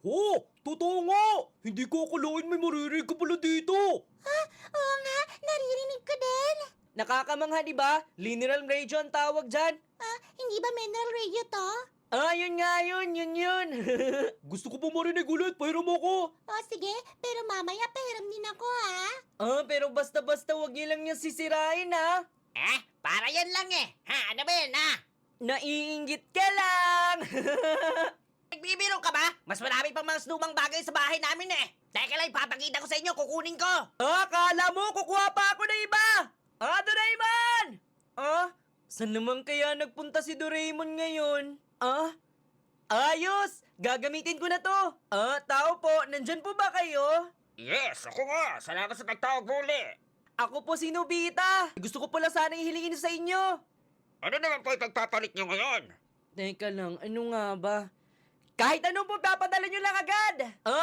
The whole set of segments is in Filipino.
Oh, totoo nga! Hindi ko akalain may maririnig ka pala dito! Oo nga, naririnig ko din. Nakakamangha, di ba? Linear radio ang tawag dyan. Hindi ba mineral radio to? Yun nga yun. Gusto ko pa marinig ulit, pahiram ako! Sige, pero mamaya pahiram din ako ha. Pero basta-basta wag niyo lang yung sisirain, ha? Para yan lang eh. Ha, ano ba yan ha? Naiinggit ka lang! Nagbibiro ka ba? Mas marami pang mga lumang bagay sa bahay namin eh. Teka lang, ipapakita ko sa inyo, kukunin ko. Kala mo, kukuha pa ako na iba! Doraemon! Saan naman kaya nagpunta si Doraemon ngayon? Ayos! Gagamitin ko na to! Tao po, nandyan po ba kayo? Yes, ako nga. Salamat sa pagtawag muli. Ako po si Nobita! Gusto ko pala sana ihilingin sa inyo! Ano naman po ipagpapalit nyo ngayon? Teka lang, ano nga ba? Kahit anong po, papadala nyo lang agad!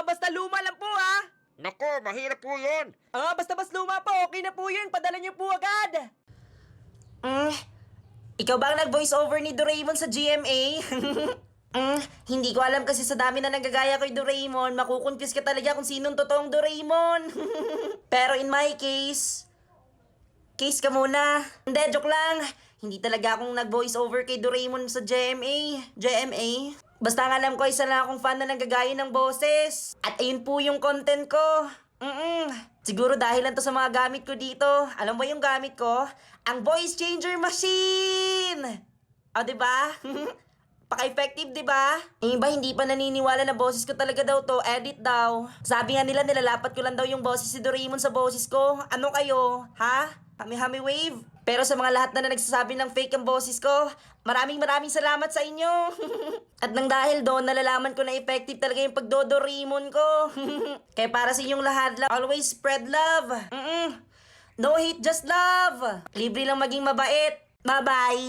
Basta luma lang po, ha? Nako, mahirap po yun. Basta luma po, okay na po yun, padala nyo po agad! Ikaw ba ang nag-voice over ni Doraemon sa GMA? Hindi ko alam kasi sa dami na nagagaya kay Doraemon, makukonfuse ka talaga kung sinong totoong Doraemon. Pero in my case ka muna. Hindi, joke lang. Hindi talaga akong nag-voice over kay Doraemon sa GMA. Basta ang alam ko, isa lang akong fan na nagagaya ng boses. At ayun po yung content ko. Siguro dahil lang to sa mga gamit ko dito. Alam mo yung gamit ko? Ang voice changer machine! Diba? Paka-effective, diba? Yung iba hindi pa naniniwala na boses ko talaga daw to. Edit daw. Sabi nga nila, nilalapat ko lang daw yung boses si Doraemon sa boses ko. Ano kayo? Ha? Hami-hami wave? Pero sa mga lahat na nagsasabi ng fake ang boses ko, maraming salamat sa inyo. At nang dahil doon, nalalaman ko na effective talaga yung pagdodoraemon ko. Kaya para sa inyong lahat, always spread love. No hate, just love. Libre lang maging mabait. Bye-bye.